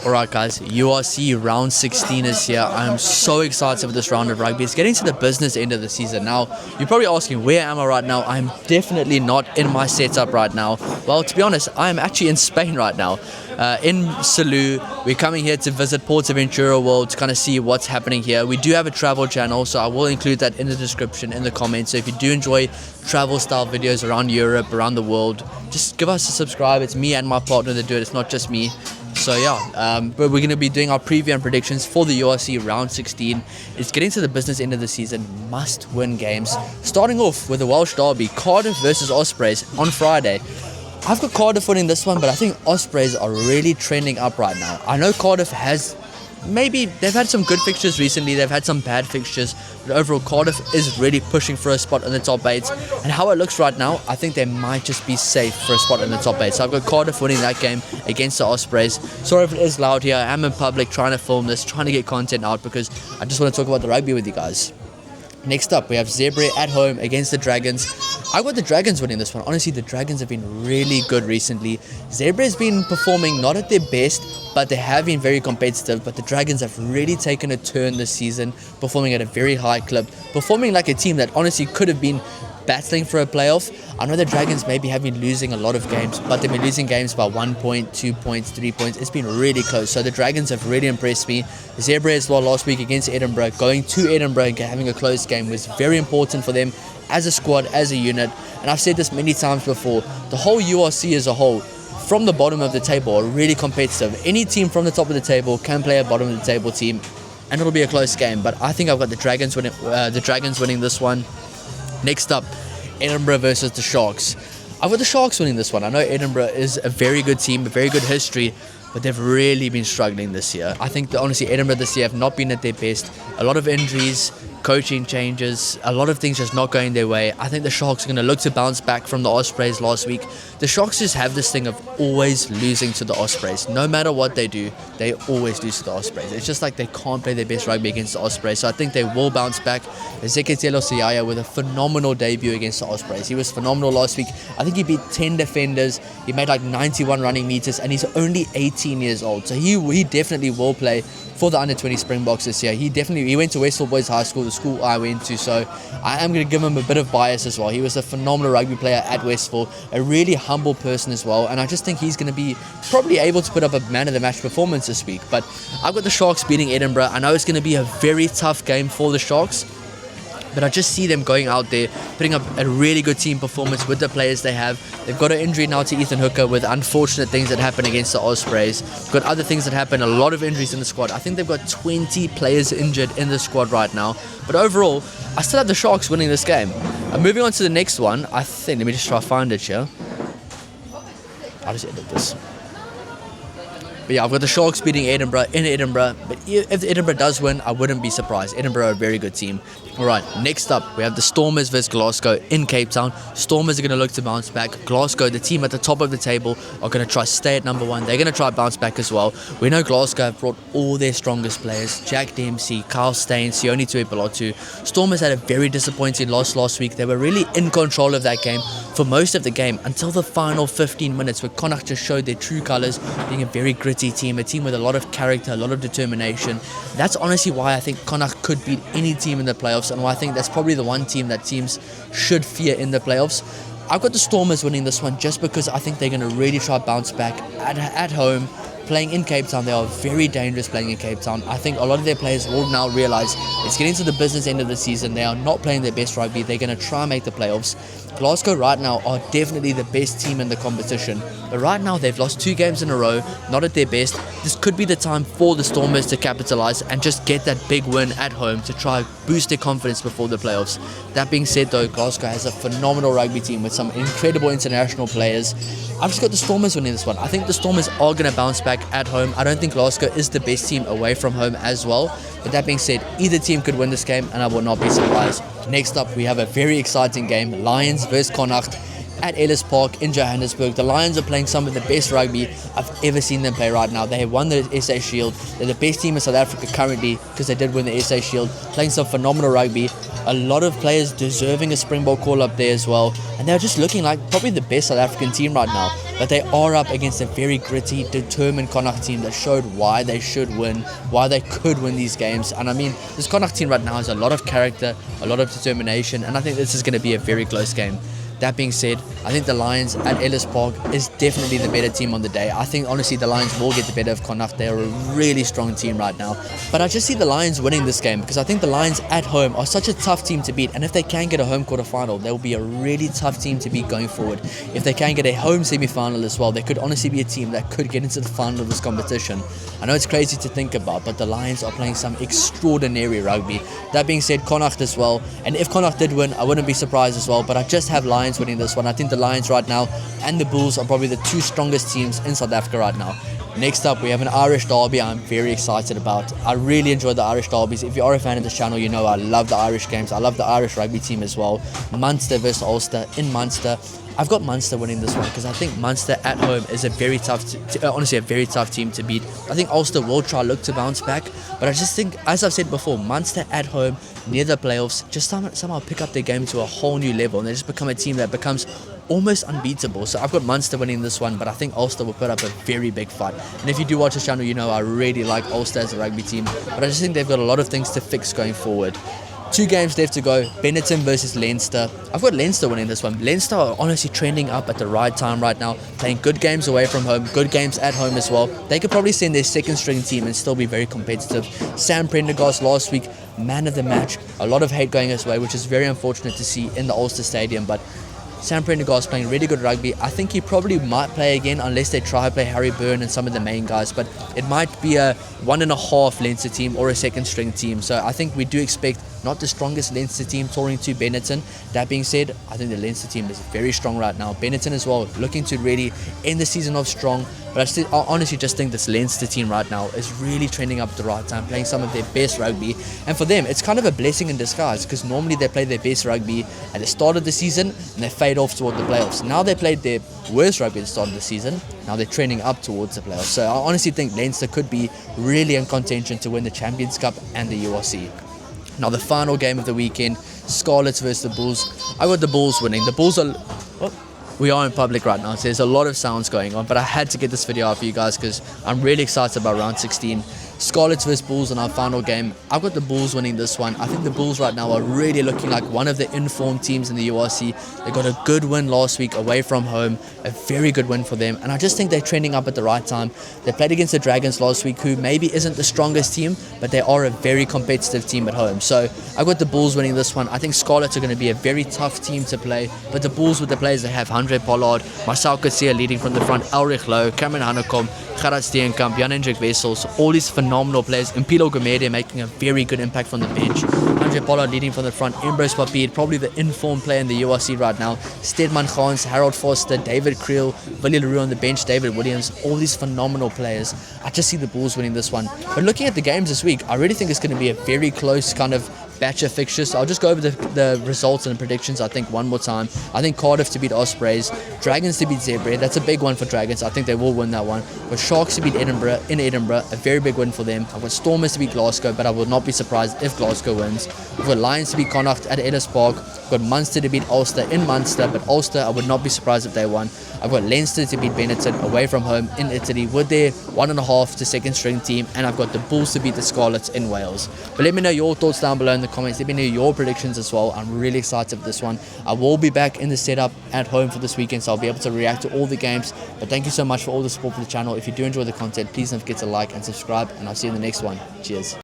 Alright guys, URC round 16 is here. I'm so excited for this round of rugby. It's getting to the business end of the season. Now, you're probably asking, where am I right now? I'm definitely not in my setup right now. Well, to be honest, I'm actually in Spain right now. In Salou. We're coming here to visit Portaventura World to kind of see what's happening here. We do have a travel channel, so I will include that in the description, in the comments. So if you do enjoy travel style videos around Europe, around the world, just give us a subscribe. It's me and my partner that do it. It's not just me. So yeah, but we're going to be doing our preview and predictions for the URC round 16. It's getting to the business end of the season, must win games. Starting off with the Welsh derby, Cardiff versus Ospreys on Friday. I've got Cardiff winning this one, but I think Ospreys are really trending up right now. I know Cardiff has, maybe they've had some good fixtures recently, they've had some bad fixtures, but overall Cardiff is really pushing for a spot in the top 8. And how it looks right now, I think they might just be safe for a spot in the top 8. So I've got Cardiff winning that game against the Ospreys. Sorry if it is loud here, I am in public trying to film this, trying to get content out because I just want to talk about the rugby with you guys. Next up, we have Zebre at home against the Dragons. I got the Dragons winning this one. Honestly, the Dragons have been really good recently. Zebre has been performing not at their best, but they have been very competitive. But the Dragons have really taken a turn this season, performing at a very high clip, performing like a team that honestly could have been battling for a playoff. I know the Dragons maybe have been losing a lot of games, but they've been losing games by 1 point, 2 points, 3 points. It's been really close. So the Dragons have really impressed me. Zebre as well last week against Edinburgh. Going to Edinburgh and having a close game was very important for them as a squad, as a unit. And I've said this many times before, the whole URC as a whole, from the bottom of the table, are really competitive. Any team from the top of the table can play a bottom of the table team, and it'll be a close game. But I think I've got the Dragons winning this one. Next up, Edinburgh versus the Sharks. I've got the Sharks winning this one. I know Edinburgh is a very good team, a very good history, but they've really been struggling this year. I think that honestly Edinburgh this year have not been at their best. A lot of injuries, coaching changes, a lot of things just not going their way. I think the Sharks are going to look to bounce back from the Ospreys last week. The Sharks just have this thing of always losing to the Ospreys. No matter what they do, they always lose to the Ospreys. It's just like they can't play their best rugby against the Ospreys. So I think they will bounce back. Zeketelo Siaya with a phenomenal debut against the Ospreys. He was phenomenal last week. I think he beat 10 defenders. He made like 91 running meters, and he's only 18 years old. So he definitely will play for the under-20 Springboks this year. He went to Westfield Boys High School, the school I went to, so I am going to give him a bit of bias as well. He was a phenomenal rugby player at Westfield, a really humble person as well, and I just think he's going to be probably able to put up a man-of-the-match performance this week. But I've got the Sharks beating Edinburgh. I know it's going to be a very tough game for the Sharks, but I just see them going out there, putting up a really good team performance with the players they have. They've got an injury now to Ethan Hooker with unfortunate things that happen against the Ospreys. They've got other things that happen, a lot of injuries in the squad. I think they've got 20 players injured in the squad right now. But overall, I still have the Sharks winning this game. Moving on to the next one, I think, let me just try to find it here. I'll just edit this. But yeah, I've got the Sharks beating Edinburgh in Edinburgh. But if Edinburgh does win, I wouldn't be surprised. Edinburgh are a very good team. Alright, next up, we have the Stormers versus Glasgow in Cape Town. Stormers are going to look to bounce back. Glasgow, the team at the top of the table, are going to try to stay at number 1. They're going to try to bounce back as well. We know Glasgow have brought all their strongest players. Jack Dempsey, Carl Steyn, Sione Tuipulotu. Stormers had a very disappointing loss last week. They were really in control of that game for most of the game until the final 15 minutes where Connacht just showed their true colours, being a very gritty team, a team with a lot of character, a lot of determination. That's honestly why I think Connacht could beat any team in the playoffs, and why I think that's probably the one team that teams should fear in the playoffs. I've got the Stormers winning this one just because I think they're going to really try to bounce back at home. Playing in Cape Town, they are very dangerous playing in Cape Town. I think a lot of their players will now realise it's getting to the business end of the season. They are not playing their best rugby. They're going to try and make the playoffs. Glasgow right now are definitely the best team in the competition, but right now they've lost 2 games in a row, not at their best. This could be the time for the Stormers to capitalise and just get that big win at home to try boost their confidence before the playoffs. That being said though, Glasgow has a phenomenal rugby team with some incredible international players. I've just got the Stormers winning this one. I think the Stormers are going to bounce back at home. I don't think Glasgow is the best team away from home as well. But that being said, either team could win this game and I will not be surprised. Next up, we have a very exciting game. Lions versus Connacht at Ellis Park in Johannesburg. The Lions are playing some of the best rugby I've ever seen them play right now. They have won the SA Shield. They're the best team in South Africa currently because they did win the SA Shield. Playing some phenomenal rugby. A lot of players deserving a Springbok call up there as well. And they're just looking like probably the best South African team right now. but they are up against a very gritty, determined Connacht team that showed why they should win, why they could win these games. And I mean, this Connacht team right now has a lot of character, a lot of determination, and I think this is going to be a very close game. That being said, I think the Lions at Ellis Park is definitely the better team on the day. I think, honestly, the Lions will get the better of Connacht. They are a really strong team right now. But I just see the Lions winning this game because I think the Lions at home are such a tough team to beat. And if they can get a home quarterfinal, they will be a really tough team to beat going forward. If they can get a home semi-final as well, they could honestly be a team that could get into the final of this competition. I know it's crazy to think about, but the Lions are playing some extraordinary rugby. That being said, Connacht as well. And if Connacht did win, I wouldn't be surprised as well. But I just have Lions winning this one. I think the Lions right now and the Bulls are probably the two strongest teams in South Africa right now. Next up, we have an Irish derby I'm very excited about. I really enjoy the Irish derbies. If you are a fan of this channel, you know I love the Irish games. I love the Irish rugby team as well. Munster versus Ulster in Munster. I've got Munster winning this one because I think Munster at home is a very tough, honestly, a very tough team to beat. I think Ulster will look to bounce back, but I just think, as I've said before, Munster at home near the playoffs just somehow pick up their game to a whole new level, and they just become a team that becomes almost unbeatable. So I've got Munster winning this one, but I think Ulster will put up a very big fight. And if you do watch this channel, you know I really like Ulster as a rugby team, but I just think they've got a lot of things to fix going forward. 2 games left to go. Benetton versus Leinster. I've got Leinster winning this one. Leinster are honestly trending up at the right time right now, playing good games away from home, good games at home as well. They could probably send their second string team and still be very competitive. Sam Prendergast last week, man of the match. A lot of hate going his way, which is very unfortunate to see in the Ulster Stadium, but Sam Prendergast playing really good rugby. I think he probably might play again unless they try to play Harry Byrne and some of the main guys, but it might be a 1.5 Leinster team or a second string team. So I think we do expect not the strongest Leinster team touring to Benetton. That being said, I think the Leinster team is very strong right now. Benetton as well, looking to really end the season off strong. But I honestly just think this Leinster team right now is really trending up at the right time, playing some of their best rugby. And for them, it's kind of a blessing in disguise because normally they play their best rugby at the start of the season and they fade off toward the playoffs. Now they played their worst rugby at the start of the season. Now they're trending up towards the playoffs. So I honestly think Leinster could be really in contention to win the Champions Cup and the URC. Now the final game of the weekend, Scarlets versus the Bulls. I got the Bulls winning. The Bulls are... We are in public right now, so there's a lot of sounds going on, but I had to get this video out for you guys because I'm really excited about round 16. Scarlets versus Bulls in our final game. I've got the Bulls winning this one. I think the Bulls right now are really looking like one of the informed teams in the URC. They got a good win last week away from home, a very good win for them, and I just think they're trending up at the right time. They played against the Dragons last week, who maybe isn't the strongest team, but they are a very competitive team at home. So I got the Bulls winning this one. I think Scarlets are going to be a very tough team to play, but the Bulls with the players they have, Andre Pollard, Marcel Coetzee leading from the front, Ulrich Lowe, Cameron Hanekom, Gerard Steenkamp, Jan-Hendrik Wessels, all these phenomenal players. Impilo Gumede making a very good impact from the bench. Andre Pollard leading from the front. Ambrose Papier, probably the informed player in the URC right now. Stedman Gans, Harold Foster, David Creel, Willie LaRue on the bench, David Williams, all these phenomenal players. I just see the Bulls winning this one. But looking at the games this week, I really think it's going to be a very close kind of batch of fixtures. I'll just go over the results and the predictions I think one more time. I think Cardiff to beat Ospreys, Dragons to beat Zebra. That's a big one for Dragons. I think they will win that one. But Sharks to beat Edinburgh in Edinburgh, a very big win for them. I've got Stormers to beat Glasgow, but I will not be surprised if Glasgow wins. I've got Lions to beat Connacht at Ellis Park. I've got Munster to beat Ulster in Munster, but Ulster I would not be surprised if they won. I've got Leinster to beat Benetton away from home in Italy with their 1.5 to second string team, and I've got the Bulls to beat the Scarlets in Wales. But let me know your thoughts down below in the comments. Let me know your predictions as well. I'm really excited for this one. I will be back in the setup at home for this weekend, so I'll be able to react to all the games. But thank you so much for all the support for the channel. If you do enjoy the content, please don't forget to like and subscribe, and I'll see you in the next one. Cheers.